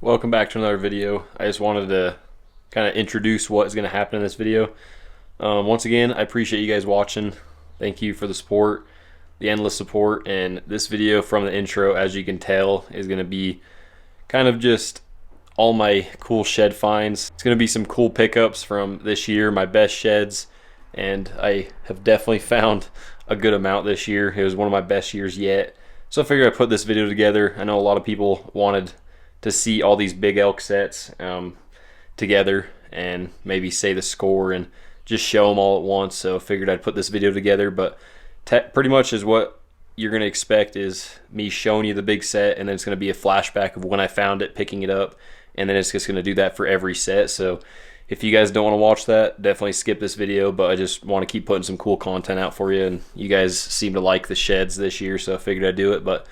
Welcome back to another video. I just wanted to kind of introduce what is going to happen in this video. Once again, I appreciate you guys watching. Thank you for the support, the endless support, and this video from the intro, as you can tell, is going to be kind of just all my cool shed finds. It's going to be some cool pickups from this year, my best sheds, and I have definitely found a good amount this year. It was one of my best years yet. So I figured I'd put this video together. I know a lot of people wanted to see all these big elk sets together and maybe say the score and just show them all at once. So I figured I'd put this video together, but pretty much is what you're going to expect is me showing you the big set, and then it's going to be a flashback of when I found it, picking it up, and then it's just going to do that for every set. So if you guys don't want to watch that, definitely skip this video, but I just want to keep putting some cool content out for you, and you guys seem to like the sheds this year, so I figured I'd do it. But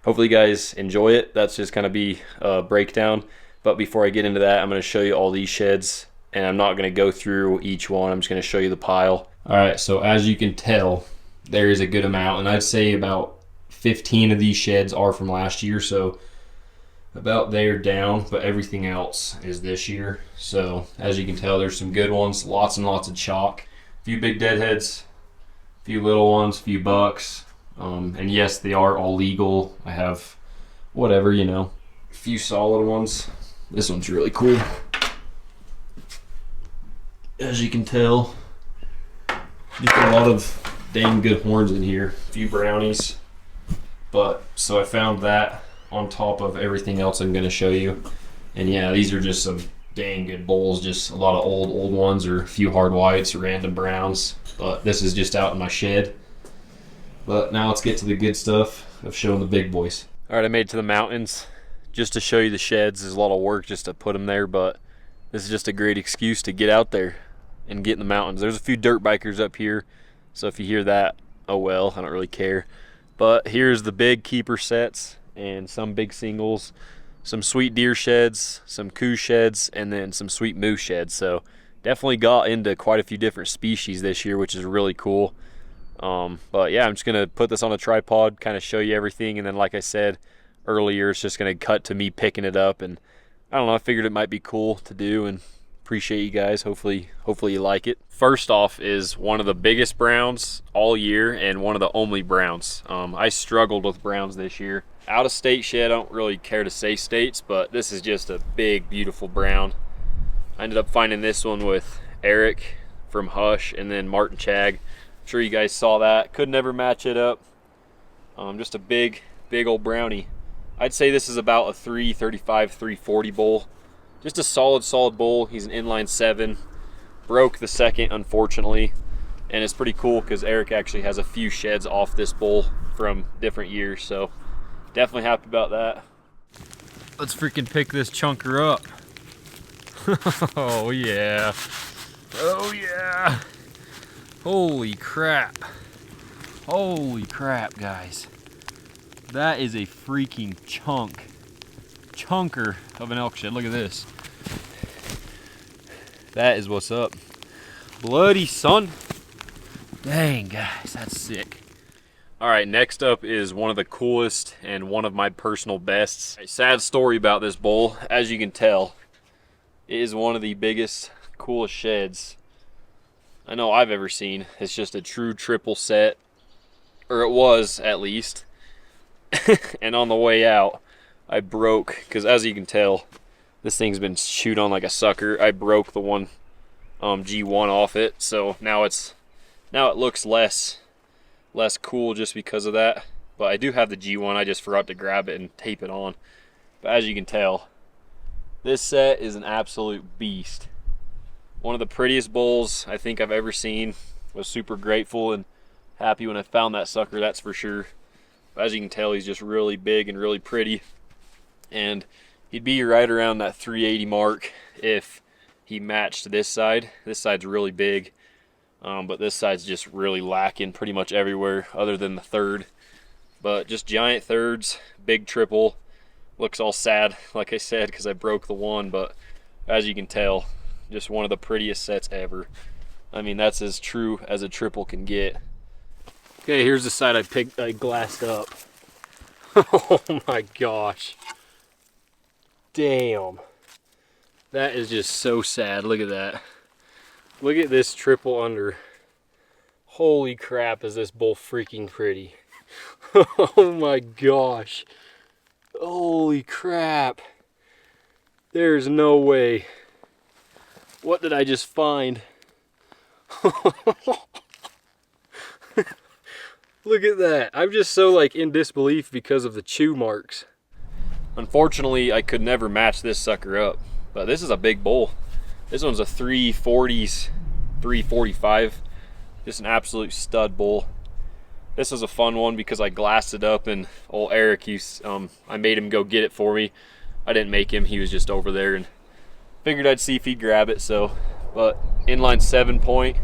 hopefully you guys enjoy it. That's just going to be a breakdown. But before I get into that, I'm going to show you all these sheds, and I'm not going to go through each one. I'm just going to show you the pile. All right, so as you can tell, there is a good amount, and I'd say about 15 of these sheds are from last year, so about there down, but everything else is this year. So as you can tell, there's some good ones, lots and lots of chalk, a few big deadheads, a few little ones, a few bucks. And yes, they are all legal. I have whatever, you know, a few solid ones. This one's really cool. As you can tell, just a lot of dang good horns in here. A few brownies. But so I found that on top of everything else I'm going to show you. And yeah, these are just some dang good bulls. Just a lot of old ones, or a few hard whites, random browns. But this is just out in my shed. But now let's get to the good stuff of showing the big boys. All right, I made it to the mountains just to show you the sheds. There's a lot of work just to put them there, but this is just a great excuse to get out there and get in the mountains. There's a few dirt bikers up here, so if you hear that, oh well, I don't really care. But here's the big keeper sets and some big singles, some sweet deer sheds, some Coup sheds, and then some sweet moose sheds. So definitely got into quite a few different species this year, which is really cool. But yeah, I'm just gonna put this on a tripod, kind of show you everything, and then like I said earlier, it's just gonna cut to me picking it up. And I don't know, I figured it might be cool to do, and appreciate you guys. Hopefully you like it. First off is one of the biggest browns all year and one of the only browns. I struggled with browns this year. Out of state shed, I don't really care to say states, but this is just a big, beautiful brown. I ended up finding this one with Eric from Hush and then Martin Chag. Sure you guys saw that. Could never match it up. Just a big old brownie. I'd say this is about a 335, 340 bull. Just a solid bull. He's an inline 7. Broke the second, unfortunately, and it's pretty cool because Eric actually has a few sheds off this bull from different years, so definitely happy about that. Let's freaking pick this chunker up. Oh yeah. Oh yeah. Holy crap. Holy crap, guys. That is a freaking chunker of an elk shed. Look at this. That is what's up. Bloody son. Dang, guys, that's sick. All right, next up is one of the coolest and one of my personal bests. A sad story about this bull. As you can tell, it is one of the biggest, coolest sheds I know I've ever seen. It's just a true triple set, or it was at least. And on the way out, I broke, because as you can tell, this thing's been chewed on like a sucker. I broke the one G1 off it, so now it looks less cool just because of that. But I do have the G1. I just forgot to grab it and tape it on. But as you can tell, this set is an absolute beast. One of the prettiest bulls I think I've ever seen. Was super grateful and happy when I found that sucker, that's for sure. But as you can tell, he's just really big and really pretty. And he'd be right around that 380 mark if he matched this side. This side's really big, but this side's just really lacking pretty much everywhere other than the third. But just giant thirds, big triple. Looks all sad, like I said, because I broke the one, but as you can tell, just one of the prettiest sets ever. I mean, that's as true as a triple can get. Okay, here's the side I glassed up. Oh my gosh. damn. That is just so sad. Look at that. Look at this triple under. Holy crap, is this bull freaking pretty. Oh my gosh. Holy crap. There's no way. What did I just find? Look at that. I'm just so like in disbelief because of the chew marks. Unfortunately, I could never match this sucker up, but this is a big bull. This one's a 340s, 345. Just an absolute stud bull. This was a fun one because I glassed it up, and old Eric, I made him go get it for me. I didn't make him, he was just over there, and figured I'd see if he'd grab it. So, but inline 7-point,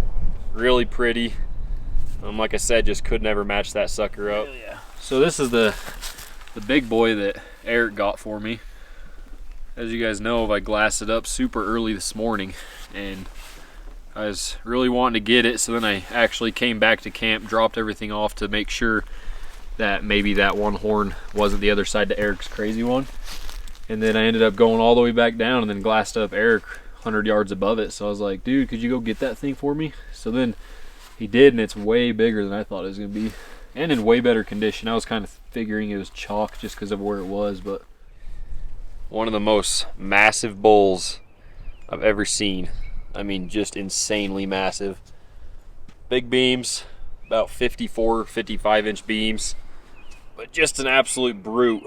really pretty. Like I said, just could never match that sucker up. Yeah. So this is the big boy that Eric got for me. As you guys know, I glassed it up super early this morning, and I was really wanting to get it. So then I actually came back to camp, dropped everything off to make sure that maybe that one horn wasn't the other side to Eric's crazy one. And then I ended up going all the way back down and then glassed up Eric 100 yards above it. So I was like, dude, could you go get that thing for me? So then he did, and it's way bigger than I thought it was going to be, and in way better condition. I was kind of figuring it was chalk just because of where it was, but one of the most massive bulls I've ever seen. I mean, just insanely massive. Big beams, about 54, 55-inch beams, but just an absolute brute.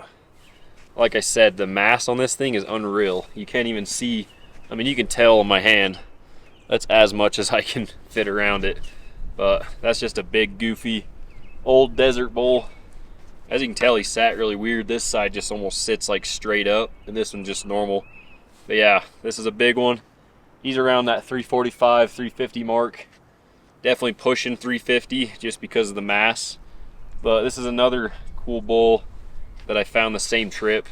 Like I said, the mass on this thing is unreal. You can't even see, I mean, you can tell on my hand. That's as much as I can fit around it. But that's just a big, goofy, old desert bull. As you can tell, he sat really weird. This side just almost sits like straight up, and this one just normal. But yeah, this is a big one. He's around that 345, 350 mark. Definitely pushing 350 just because of the mass. But this is another cool bull that I found the same trip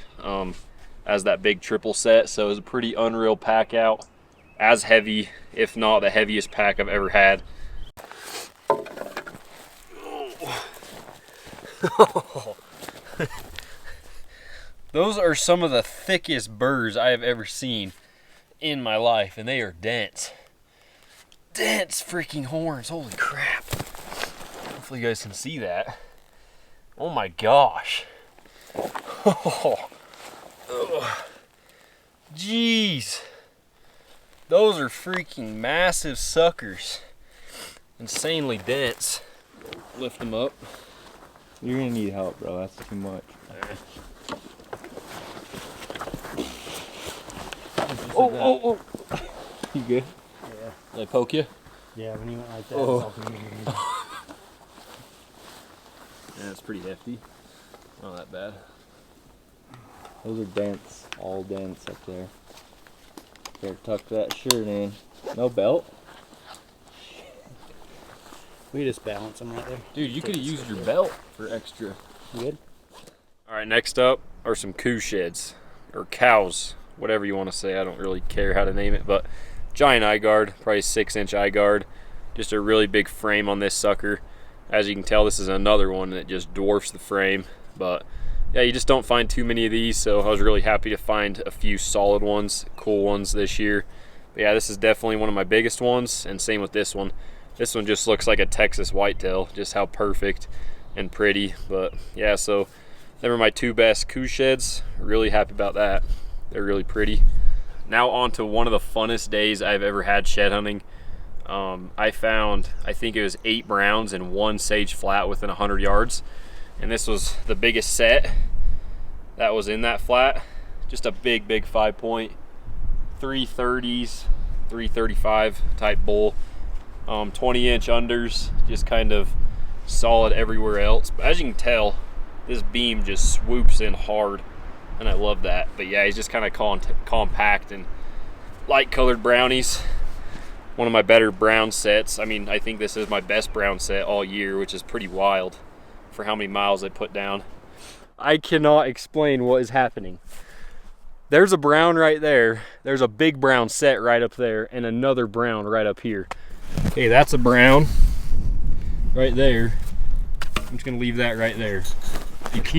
as that big triple set. So it was a pretty unreal pack out. As heavy, if not the heaviest pack I've ever had. Those are some of the thickest burrs I have ever seen in my life, and they are dense. Dense freaking horns, holy crap. Hopefully you guys can see that. Oh my gosh. Oh. Jeez. Those are freaking massive suckers. Insanely dense. Lift them up. You're gonna need help, bro. That's too much. Right. Oh. You good? Yeah. Did I poke you? Yeah, when you went like that, Oh. it's all Yeah, it's pretty hefty. Not that bad. Those are dense. All dense up there. Better tuck that shirt in. No belt? We just balance them right there. Dude, you could have used your belt for extra. You good? All right, next up are some Coup sheds, or cows, whatever you want to say. I don't really care how to name it, but giant eye guard, probably 6-inch eye guard. Just a really big frame on this sucker. As you can tell, this is another one that just dwarfs the frame, but yeah, you just don't find too many of these, so I was really happy to find a few solid ones, cool ones this year. But yeah, this is definitely one of my biggest ones, and same with this one. This one just looks like a Texas whitetail, just how perfect and pretty. But yeah, so they were my two best Coup sheds. Really happy about that. They're really pretty. Now on to one of the funnest days I've ever had shed hunting. I found, I think it was 8 browns and 1 sage flat within 100 yards. And this was the biggest set that was in that flat. Just a big 5-point, 330s, 335 type bull. 20-inch unders, just kind of solid everywhere else. But as you can tell, this beam just swoops in hard, and I love that. But yeah, he's just kind of compact and light colored brownies. One of my better brown sets. I mean, I think this is my best brown set all year, which is pretty wild for how many miles I put down. I cannot explain what is happening. There's a brown right there. There's a big brown set right up there, and another brown right up here. Okay, that's a brown right there. I'm just gonna leave that right there. Is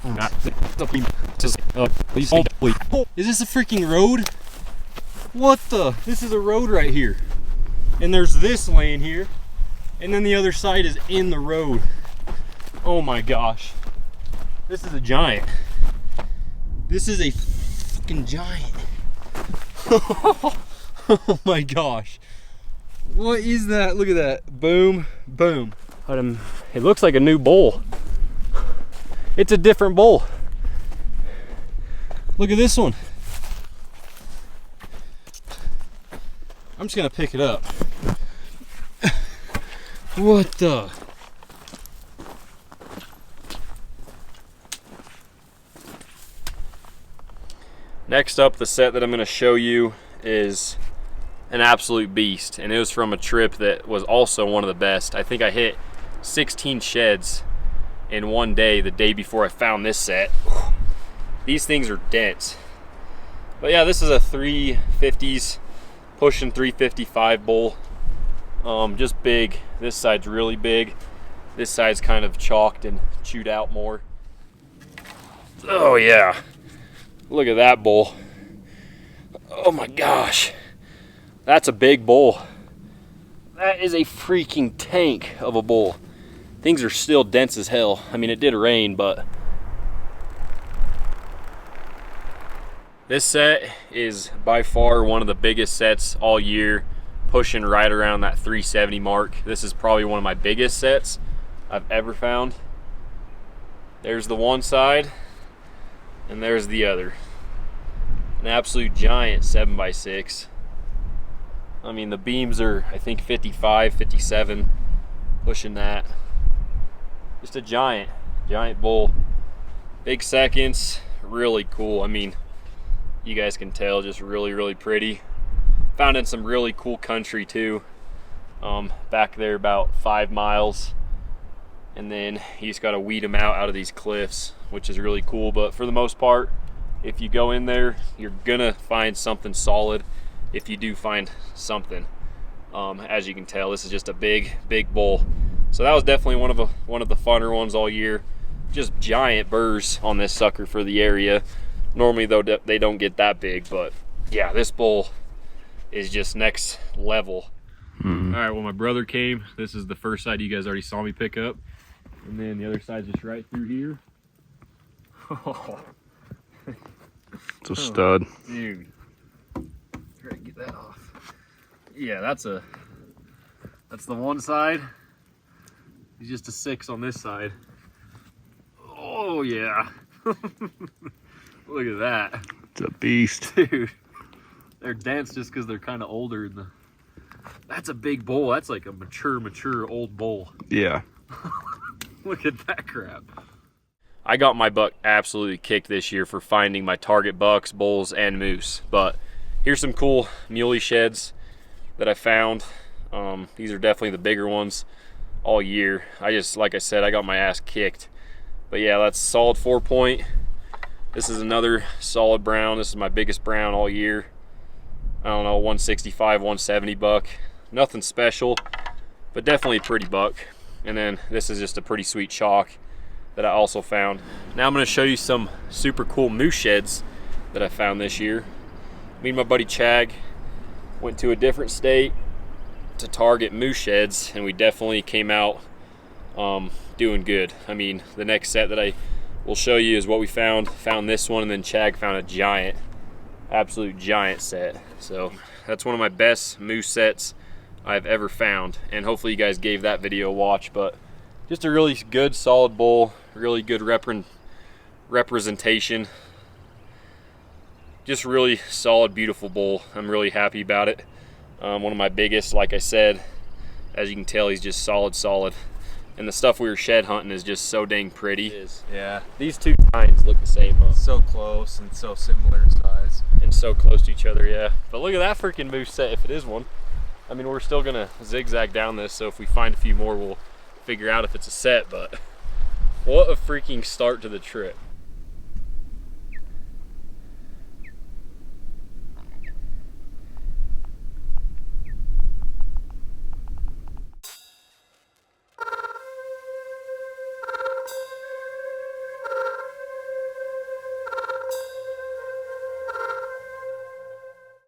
this a freaking road? What the? This is a road right here. And there's this lane here. And then the other side is in the road. Oh my gosh. This is a giant. This is a fucking giant. Oh my gosh. What is that? Look at that. Boom, boom. It looks like a new bowl. It's a different bowl. Look at this one. I'm just gonna pick it up. What the? Next up, the set that I'm gonna show you is an absolute beast, and it was from a trip that was also one of the best. I think I hit 16 sheds in one day, the day before I found this set. These things are dense. But yeah, this is a 350s pushing 355 bull. Just big. This side's really big. This side's kind of chalked and chewed out more. Oh yeah, look at that bull. Oh my gosh, that's a big bull. That is a freaking tank of a bull. Things are still dense as hell. I mean, it did rain, but this set is by far one of the biggest sets all year, pushing right around that 370 mark. This is probably one of my biggest sets I've ever found. There's the one side, and there's the other. An absolute giant 7x6. I mean, the beams are, I think, 55, 57, pushing that. Just a giant bull. Big seconds, really cool. I mean, you guys can tell, just really, really pretty. Found in some really cool country too. Back there about 5 miles. And then you just gotta weed them out of these cliffs, which is really cool. But for the most part, if you go in there, you're gonna find something solid. If you do find something, as you can tell, this is just a big bull. So that was definitely one of the funner ones all year. Just giant burrs on this sucker for the area. Normally though, they don't get that big, but yeah, this bull is just next level. All right, well, my brother came. This is the first side you guys already saw me pick up, and then the other side's just right through here. It's a stud, dude. Try to get that off. Yeah, that's the one side. He's just a 6 on this side. Oh yeah. Look at that. it's a beast, dude. They're dense just because they're kind of older. That's a big bull. That's like a mature old bull. Yeah. Look at that crap. I got my buck absolutely kicked this year for finding my target bucks, bulls, and moose. But here's some cool muley sheds that I found. These are definitely the bigger ones all year. Like I said, I got my ass kicked. But yeah, that's solid 4-point. This is another solid brown. This is my biggest brown all year. I don't know, 165, 170 buck. Nothing special, but definitely a pretty buck. And then this is just a pretty sweet chalk that I also found. Now I'm gonna show you some super cool moose sheds that I found this year. Me and my buddy Chag went to a different state to target moose sheds, and we definitely came out doing good. I mean, the next set that I will show you is what we found. Found this one, and then Chag found a giant, absolute giant set. So that's one of my best moose sets I've ever found, and hopefully you guys gave that video a watch. But just a really good solid bull, really good representation, just really solid, beautiful bull. I'm really happy about it. One of my biggest, like I said. As you can tell, he's just solid. And the stuff we were shed hunting is just so dang pretty. It is. Yeah. These two tines look the same, huh? So close and so similar in size. And so close to each other, yeah. But look at that freaking moose set, if it is one. I mean, we're still gonna zigzag down this, so if we find a few more, we'll figure out if it's a set. But what a freaking start to the trip.